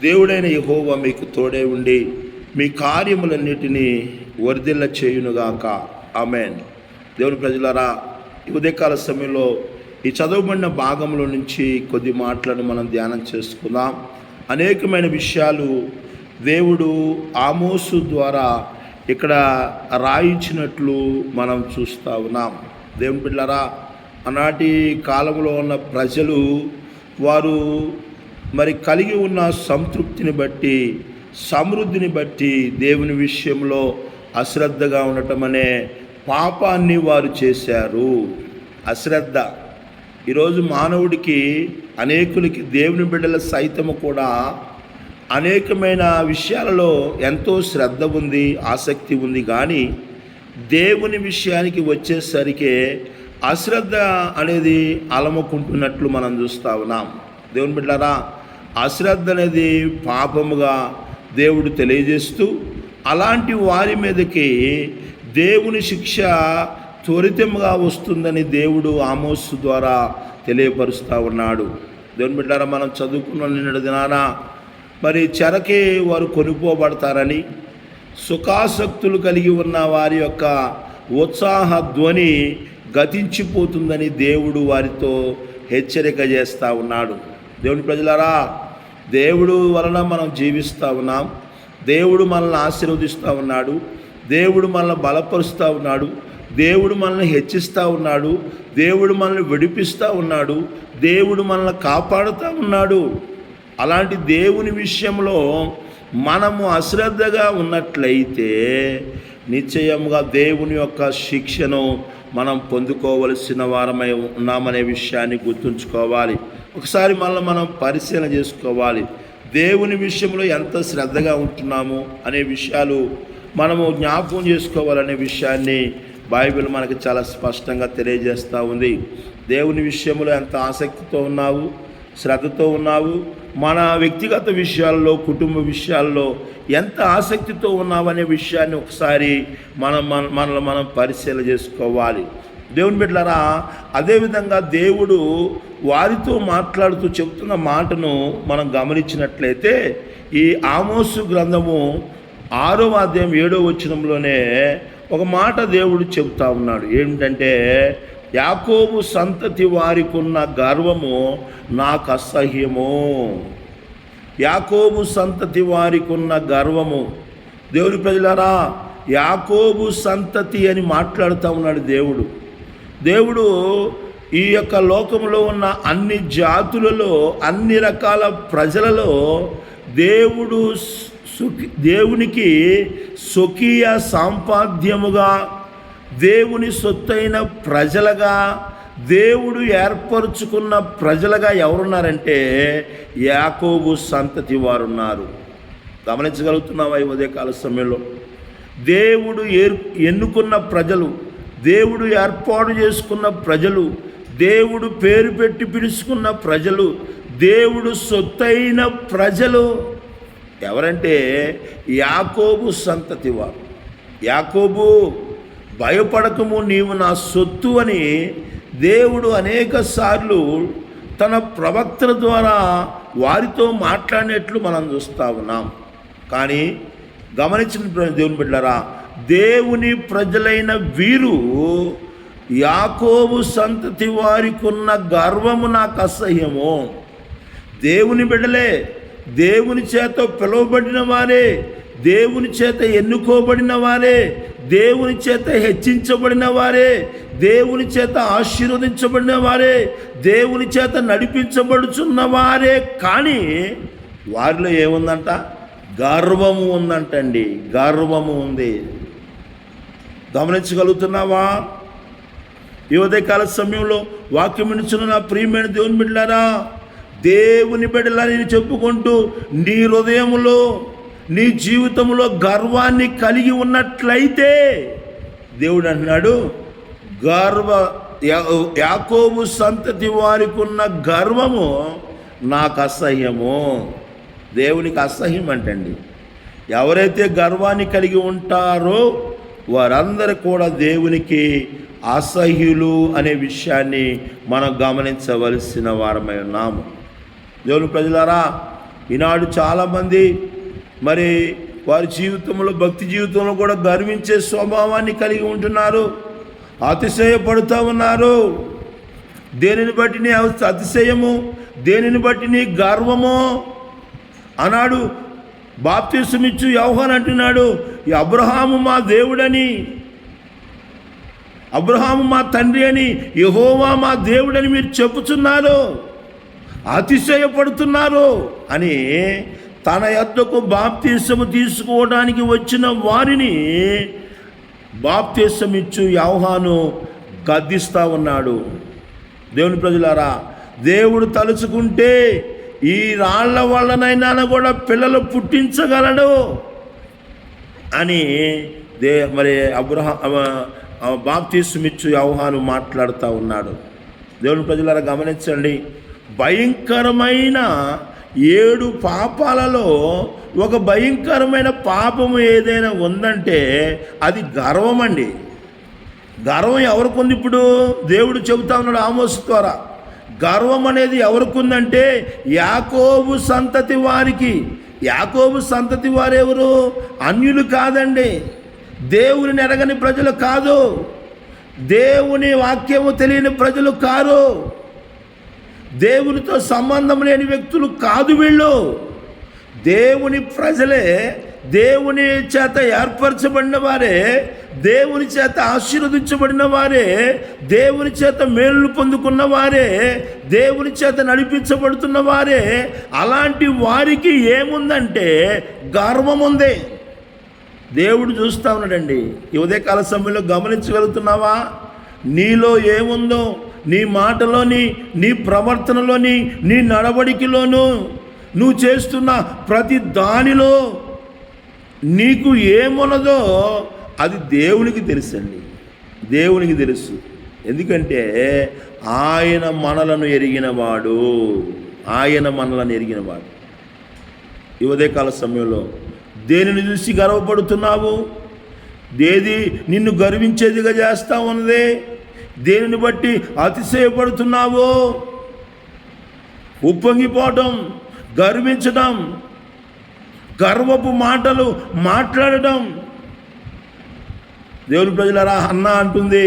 దేవుడైన యెహోవా మీకు తోడే ఉండి మీ కార్యములన్నిటినీ వర్ధిల్ల చేయునుగాక. ఆమేన్. దేవుని ప్రజలారా, ఈ ఉదయకాల సమయంలో ఈ చదవబడిన భాగంలో నుంచి కొద్ది మాటలను మనం ధ్యానం చేసుకుందాం. అనేకమైన విషయాలు దేవుడు ఆమోసు ద్వారా ఇక్కడ రాయించినట్లు మనం చూస్తూ ఉన్నాం. దేవుని బిడ్డలారా, ఆనాటి కాలంలో ఉన్న ప్రజలు వారు మరి కలిగి ఉన్న సంతృప్తిని బట్టి, సమృద్ధిని బట్టి దేవుని విషయంలో అశ్రద్ధగా ఉండటం అనే పాపాన్ని వారు చేశారు. అశ్రద్ధ ఈరోజు మానవుడికి, అనేకులకి, దేవుని బిడ్డల సైతము కూడా అనేకమైన విషయాలలో ఎంతో శ్రద్ధ ఉంది, ఆసక్తి ఉంది. కానీ దేవుని విషయానికి వచ్చేసరికి అశ్రద్ధ అనేది అలముకుంటున్నట్లు మనం చూస్తూ ఉన్నాం. దేవుని బిడ్డలారా, అశ్రద్ధ అనేది పాపముగా దేవుడు తెలియజేస్తూ, అలాంటి వారి మీదకి దేవుని శిక్ష త్వరితంగా వస్తుందని దేవుడు ఆమోసు ద్వారా తెలియపరుస్తూ ఉన్నాడు. దేవుని బిడ్డలారా, మనం చదువుకున్న నిన్నటి దినాన మరి చెరకే వారు కొనుక్కోబడతారని, సుఖాసక్తులు కలిగి ఉన్న వారి యొక్క ఉత్సాహ ధ్వని గతించిపోతుందని దేవుడు వారితో హెచ్చరిక చేస్తూ ఉన్నాడు. దేవుని ప్రజలారా, దేవుడు వలన మనం జీవిస్తూ ఉన్నాం. దేవుడు మనల్ని ఆశీర్వదిస్తూ ఉన్నాడు. దేవుడు మనల్ని బలపరుస్తూ ఉన్నాడు. దేవుడు మనల్ని హెచ్చిస్తూ ఉన్నాడు. దేవుడు మనల్ని విడిపిస్తూ ఉన్నాడు. దేవుడు మనల్ని కాపాడుతూ ఉన్నాడు. అలాంటి దేవుని విషయంలో మనము అశ్రద్ధగా ఉన్నట్లయితే నిశ్చయంగా దేవుని యొక్క శిక్షను మనం పొందుకోవలసిన వారమై ఉన్నామనే విషయాన్ని గుర్తుంచుకోవాలి. ఒకసారి మనం పరిశీలన చేసుకోవాలి. దేవుని విషయంలో ఎంత శ్రద్ధగా ఉంటున్నాము అనే విషయాలు మనము జ్ఞాపకం చేసుకోవాలనే విషయాన్ని బైబిల్ మనకి చాలా స్పష్టంగా తెలియజేస్తూ ఉంది. దేవుని విషయంలో ఎంత ఆసక్తితో ఉన్నావు, శ్రద్ధతో ఉన్నావు, మన వ్యక్తిగత విషయాల్లో, కుటుంబ విషయాల్లో ఎంత ఆసక్తితో ఉన్నావనే విషయాన్ని ఒకసారి మనం పరిశీలన చేసుకోవాలి. దేవుని బిడ్డలారా, అదేవిధంగా దేవుడు వారితో మాట్లాడుతూ చెప్తున్న మాటను మనం గమనించినట్లయితే, ఈ ఆమోసు గ్రంథము 6వ అధ్యాయం 7వ వచనంలోనే ఒక మాట దేవుడు చెబుతా ఉన్నాడు. ఏంటంటే, యాకోబు సంతతి వారికున్న గర్వము నాకు అసహ్యము. యాకోబు సంతతి వారికున్న గర్వము. దేవుని ప్రజలారా, యాకోబు సంతతి అని మాట్లాడుతూ ఉన్నాడు దేవుడు. దేవుడు ఈ యొక్క లోకంలో ఉన్న అన్ని జాతులలో, అన్ని రకాల ప్రజలలో దేవునికి స్వకీయ సంపాద్యముగా, దేవుని సొత్తైన ప్రజలుగా, దేవుడు ఏర్పరచుకున్న ప్రజలుగా ఎవరున్నారంటే యాకోబు సంతతి వారు ఉన్నారు. గమనించగలుగుతున్నావా ఈ ఉదయకాల సమయంలో? దేవుడు ఎన్నుకున్న ప్రజలు, దేవుడు ఏర్పాటు చేసుకున్న ప్రజలు, దేవుడు పేరు పెట్టి పిలుచుకున్న ప్రజలు, దేవుడు సొత్తైన ప్రజలు ఎవరంటే యాకోబు సంతతి వారు. యాకోబు, భయపడకము, నీవు నా సొత్తు అని దేవుడు అనేక సార్లు తన ప్రవక్తల ద్వారా వారితో మాట్లాడినట్లు మనం చూస్తూ ఉన్నాం. కానీ గమనించిన దేవుని బిడ్డలారా, దేవుని ప్రజలైన వీరు యాకోబు సంతతి వారికి ఉన్న గర్వము నాకు అసహ్యము. దేవుని బిడ్డలే, దేవుని చేత పిలువబడిన వారే, దేవుని చేత ఎన్నుకోబడిన వారే, దేవుని చేత హెచ్చించబడిన వారే, దేవుని చేత ఆశీర్వదించబడిన వారే, దేవుని చేత నడిపించబడుచున్న వారే. కానీ వారిలో ఏముందంట? గర్వము ఉందంటండి. గర్వము ఉంది. గమనించగలుగుతున్నావా? ఈ ఉదయకాల సమయంలో వాక్యం వినుచున్న నా ప్రియమైన దేవుని బిడ్డలారా, దేవుని బిడ్డలని చెప్పుకుంటూ నీ హృదయములో, నీ జీవితంలో గర్వాన్ని కలిగి ఉన్నట్లయితే దేవుడు అంటున్నాడు, యాకోబు సంతతి వారికి ఉన్న గర్వము నాకు అసహ్యము. దేవునికి అసహ్యం అంటండి. ఎవరైతే గర్వాన్ని కలిగి ఉంటారో వారందరూ కూడా దేవునికి అసహ్యులు అనే విషయాన్ని మనం గమనించవలసిన వారమై ఉన్నాము. దేవుని ప్రజలారా, ఈనాడు చాలామంది మరి వారి జీవితంలో, భక్తి జీవితంలో కూడా గర్వించే స్వభావాన్ని కలిగి ఉంటున్నారు, అతిశయపడుతూ ఉన్నారు. దేనిని బట్టి నీ అతిశయము, దేనిని బట్టి నీ గర్వము అన్నాడు. బాప్తిసమిచ్చు యోహాను అంటున్నాడు, ఈ అబ్రహాము మా దేవుడని, అబ్రహాము మా తండ్రి అని, యెహోవా మా దేవుడని మీరు చెప్పుచున్నారు, అతిశయపడుతున్నారు అని తన యొద్దకు బాప్తిసము తీసుకోవడానికి వచ్చిన వారిని బాప్తిసమిచ్చు యోహాను గద్దిస్తూ ఉన్నాడు. దేవుని ప్రజలారా, దేవుడు తలుచుకుంటే ఈ రాళ్ల వల్లనైనా కూడా పిల్లలు పుట్టించగలడు అని మరి బాప్తిసమిచ్చు యోహాను మాట్లాడుతూ ఉన్నాడు. దేవుని ప్రజలారా గమనించండి, భయంకరమైన 7 పాపాలలో ఒక భయంకరమైన పాపము ఏదైనా ఉందంటే అది గర్వం అండి. గర్వం ఎవరికి ఉంది? ఇప్పుడు దేవుడు చెబుతా ఉన్నాడు ఆమోసు ద్వారా, గర్వం అనేది ఎవరికి ఉందంటే యాకోబు సంతతి వారికి. యాకోబు సంతతి వారెవరు? అన్యులు కాదండి, దేవుని ఎరగని ప్రజలు కాదు, దేవుని వాక్యము తెలియని ప్రజలు కారు, దేవునితో సంబంధం లేని వ్యక్తులు కాదు వీళ్ళు. దేవుని ప్రజలే, దేవుని చేత ఏర్పరచబడిన వారే, దేవుని చేత ఆశీర్వదించబడిన వారే, దేవుని చేత మేలు పొందుకున్న వారే, దేవుని చేత నడిపించబడుతున్న వారే. అలాంటి వారికి ఏముందంటే గర్వం ఉంది. దేవుడు చూస్తూ ఉన్నాడండి. ఈ ఉదయకాల సమయంలో గమనించగలుగుతున్నావా? నీలో ఏముందో, నీ మాటలోని, నీ ప్రవర్తనలోని, నీ నడవడికలోనూ, నువ్వు చేస్తున్న ప్రతి దానిలో నీకు ఏమున్నదో అది దేవునికి తెలుసండి, దేవునికి తెలుసు. ఎందుకంటే ఆయన మనలను ఎరిగినవాడు, ఆయన మనలను ఎరిగినవాడు. ఈ ఉదయకాల సమయంలో దేనిని చూసి గర్వపడుతున్నావు? దేది నిన్ను గర్వించేదిగా చేస్తా ఉన్నది? దేనిని బట్టి అతిశయపడుతున్నావు? ఉప్పొంగిపోవటం, గర్వించడం, గర్వపు మాటలు మాట్లాడటం. దేవుని ప్రజలారా, అన్న అంటుంది,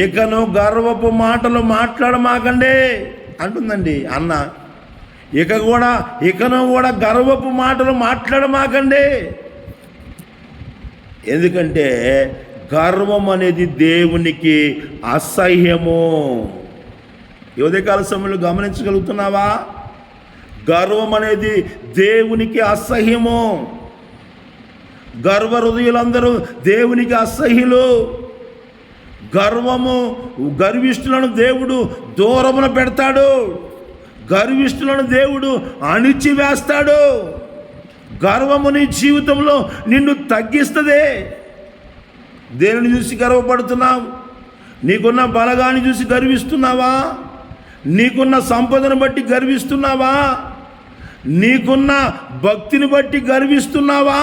ఇకను గర్వపు మాటలు మాట్లాడమాకండి అంటుందండి అన్న. ఇకను కూడా గర్వపు మాటలు మాట్లాడమాకండి. ఎందుకంటే గర్వం అనేది దేవునికి అసహ్యము. ఈ ఉదయకాల సమయంలో గమనించగలుగుతున్నావా? గర్వం అనేది దేవునికి అసహ్యము. గర్వ హృదయులందరూ దేవునికి అసహ్యులు. గర్విష్ఠులను దేవుడు దూరమున పెడతాడు, గర్విష్ఠులను దేవుడు అణిచివేస్తాడు. గర్వము నీ జీవితంలో నిన్ను తగ్గిస్తుంది. దేనిని చూసి గర్వపడుతున్నావు? నీకున్న బలగాన్ని చూసి గర్విస్తున్నావా? నీకున్న సంపదను బట్టి గర్విస్తున్నావా? నీకున్న భక్తిని బట్టి గర్విస్తున్నావా?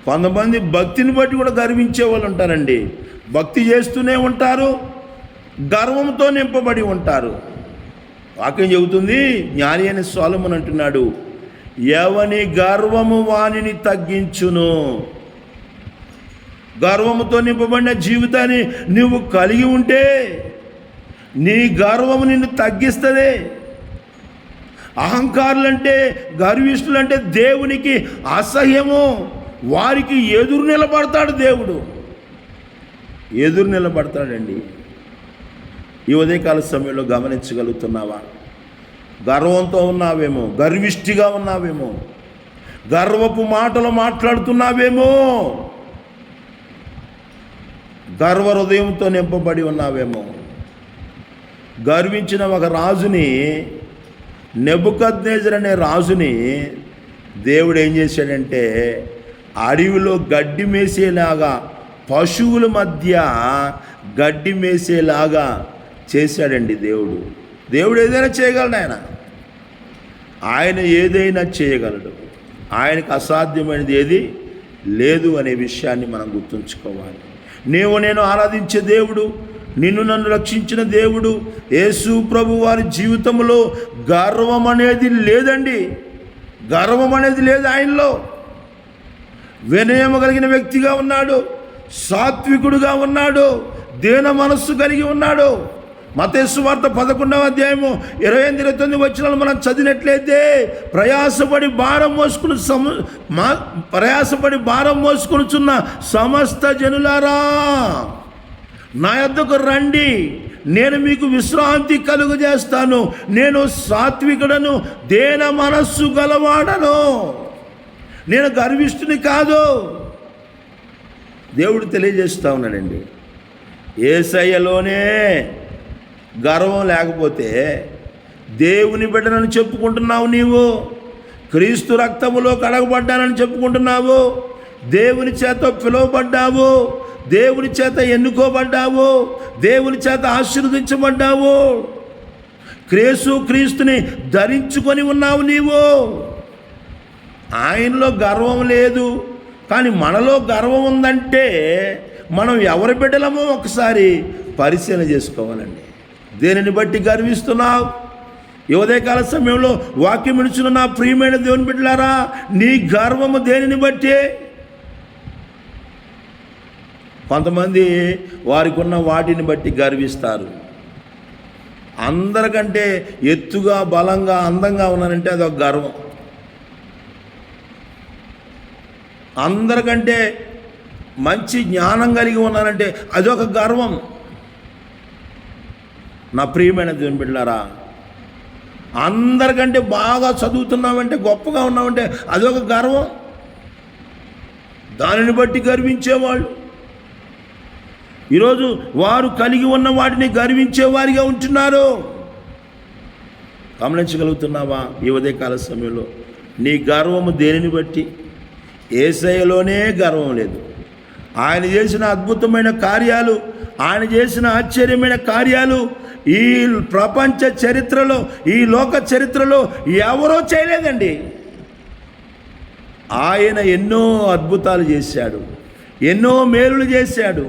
కొంతమంది భక్తిని బట్టి కూడా గర్వించే వాళ్ళు ఉంటారండి. భక్తి చేస్తూనే ఉంటారు, గర్వంతో నింపబడి ఉంటారు. వాక్యం చెబుతుంది, జ్ఞాని అయిన సొలొమోను అంటున్నాడు, ఎవని గర్వము వానిని తగ్గించును. గర్వముతో నింపబడిన జీవితాన్ని నువ్వు కలిగి ఉంటే నీ గర్వము నిన్ను తగ్గిస్తుంది. అహంకారులంటే, గర్విష్ఠులంటే దేవునికి అసహ్యము. వారికి ఎదురు నిలబడతాడు దేవుడు, ఎదురు నిలబడతాడండి. ఈ ఉదయకాల సమయంలో గమనించగలుగుతున్నావా? గర్వంతో ఉన్నావేమో, గర్విష్ఠిగా ఉన్నావేమో, గర్వపు మాటలు మాట్లాడుతున్నావేమో, గర్వ హృదయంతో నింపబడి ఉన్నావేమో. గర్వించిన ఒక రాజుని, నెబుకద్నెజరు అనే రాజుని దేవుడు ఏం చేశాడంటే అడవిలో గడ్డి మేసేలాగా, పశువుల మధ్య గడ్డి మేసేలాగా చేశాడండి దేవుడు. దేవుడు ఏదైనా చేయగలడు. ఆయన ఏదైనా చేయగలడు. ఆయనకు అసాధ్యమైనది ఏది లేదు అనే విషయాన్ని మనం గుర్తుంచుకోవాలి. నేను ఆరాధించే దేవుడు, నిన్ను నన్ను రక్షించిన దేవుడు యేసు ప్రభు వారి జీవితంలో గర్వం అనేది లేదండి. గర్వం అనేది లేదు ఆయనలో. వినయము కలిగిన వ్యక్తిగా ఉన్నాడు, సాత్వికుడుగా ఉన్నాడు, దీన మనస్సు కలిగి ఉన్నాడు. మత్తయి సువార్త 11వ అధ్యాయము 28-29 వచనాలు మనం చదివినట్లయితే, ప్రయాసపడి భారం మోసుకొనుచున్న సమస్త జనులారా నా యొద్దకు రండి, నేను మీకు విశ్రాంతి కలుగజేస్తాను. నేను సాత్వికుడను, దీన మనస్సు గలవాడను, నేను గర్విష్ఠుని కాదు. దేవుడు తెలియజేస్తూ ఉన్నాడండి. యేసయ్యలోనే గర్వం లేకపోతే దేవుని బిడ్డనని చెప్పుకుంటున్నావు నీవు, క్రీస్తు రక్తములో కడగబడ్డానని చెప్పుకుంటున్నావు, దేవుని చేత పిలువబడ్డావు, దేవుని చేత ఎన్నుకోబడ్డావు, దేవుని చేత ఆశీర్వదించబడ్డావు, క్రీస్తుని ధరించుకొని ఉన్నావు నీవు. ఆయనలో గర్వం లేదు, కానీ మనలో గర్వం ఉందంటే మనం ఎవరి బిడ్డలమో ఒకసారి పరిశీలన చేసుకోవాలండి. దేనిని బట్టి గర్విస్తున్నావు? ఈ ఉదయకాల సమయంలో వాక్యం వినుచున్న నా ప్రియమైన దేవుని బిడ్డలారా, నీ గర్వము దేనిని బట్టి? కొంతమంది వారికి ఉన్న వాటిని బట్టి గర్విస్తారు. అందరికంటే ఎత్తుగా, బలంగా, అందంగా ఉన్నానంటే అదొక గర్వం. అందరికంటే మంచి జ్ఞానం కలిగి ఉన్నానంటే అదొక గర్వం. నా ప్రియమైన దేవుని బిడ్డలారా, అందరికంటే బాగా చదువుతున్నామంటే, గొప్పగా ఉన్నామంటే అదొక గర్వం. దానిని బట్టి గర్వించేవాళ్ళు ఈరోజు వారు కలిగి ఉన్న వాటిని గర్వించేవారిగా ఉంటున్నారు. గమనించగలుగుతున్నావా? ఈ ఉదయకాల సమయంలో నీ గర్వము దేనిని బట్టి? యేసయ్యలోనే గర్వం లేదు. ఆయన చేసిన అద్భుతమైన కార్యాలు, ఆయన చేసిన ఆశ్చర్యమైన కార్యాలు ఈ ప్రపంచ చరిత్రలో, ఈ లోక చరిత్రలో ఎవరో చేయలేదండి. ఆయన ఎన్నో అద్భుతాలు చేశాడు, ఎన్నో మేలులు చేశాడు,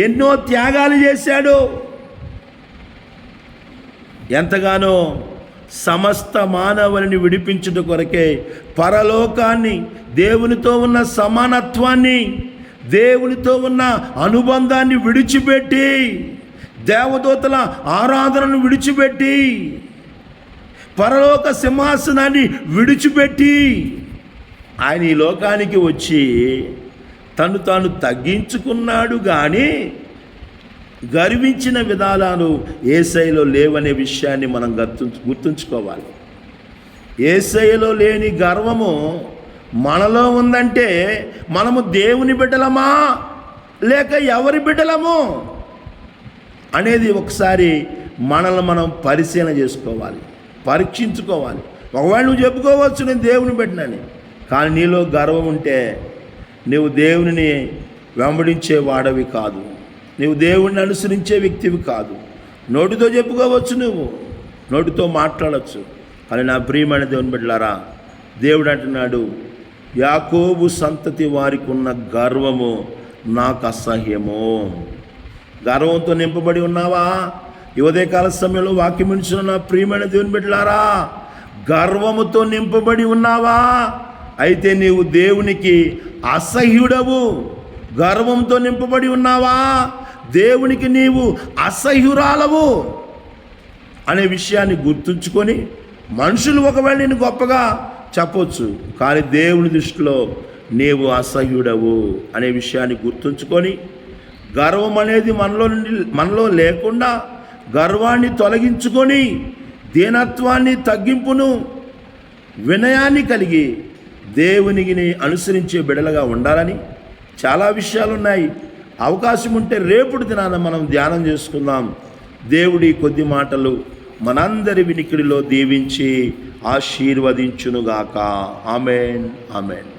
ఎన్నో త్యాగాలు చేశాడు. ఎంతగానో సమస్త మానవుని విడిపించుట కొరకే పరలోకాన్ని, దేవునితో ఉన్న సమానత్వాన్ని, దేవునితో ఉన్న అనుబంధాన్ని విడిచిపెట్టి, దేవదూతల ఆరాధనను విడిచిపెట్టి, పరలోక సింహాసనాన్ని విడిచిపెట్టి ఆయన ఈ లోకానికి వచ్చి తను తాను తగ్గించుకున్నాడు. కానీ గర్వించిన విధానాలు యేసయ్యలో లేవనే విషయాన్ని మనం గుర్తుంచుకోవాలి. యేసయ్యలో లేని గర్వము మనలో ఉందంటే మనము దేవుని బిడ్డలమా లేక ఎవరి బిడ్డలము అనేది ఒకసారి మనల్ని మనం పరిశీలన చేసుకోవాలి, పరీక్షించుకోవాలి. ఒకవేళ నువ్వు చెప్పుకోవచ్చు నేను దేవుని బిడ్డనని, కానీ నీలో గర్వం ఉంటే నువ్వు దేవుని వెంబడించే వాడవి కాదు, నువ్వు దేవుణ్ణి అనుసరించే వ్యక్తివి కాదు. నోటితో చెప్పుకోవచ్చు, నువ్వు నోటితో మాట్లాడచ్చు, కానీ నా ప్రియమైన దేవుని బిడ్డలారా, దేవుడు అంటున్నాడు, యాకోబు సంతతి వారికి ఉన్న గర్వము నాకు అసహ్యము. గర్వంతో నింపబడి ఉన్నావా? ఈ ఉదయకాల సమయంలో వాక్యం వింటున్న నా ప్రియమైన దేవుని బిడ్డలారా, గర్వముతో నింపబడి ఉన్నావా? అయితే నీవు దేవునికి అసహ్యుడవు. గర్వంతో నింపబడి ఉన్నావా? దేవునికి నీవు అసహ్యురాలవు అనే విషయాన్ని గుర్తుంచుకొని, మనుషులు ఒకవేళ నేను గొప్పగా చెప్పొచ్చు, కానీ దేవుని దృష్టిలో నీవు అసహ్యుడవు అనే విషయాన్ని గుర్తుంచుకొని, గర్వం అనేది మనలో లేకుండా గర్వాన్ని తొలగించుకొని, దీనత్వాన్ని, తగ్గింపును, వినయాన్ని కలిగి దేవునికి అనుసరించే బిడలుగా ఉండాలని చాలా విషయాలు ఉన్నాయి. అవకాశం ఉంటే రేపుటి దినాన మనం ధ్యానం చేసుకుందాం. దేవుడి కొద్ది మాటలు మనందరి వినికిడిలో దీవించి ఆశీర్వదించునుగాక. ఆమేన్, ఆమేన్.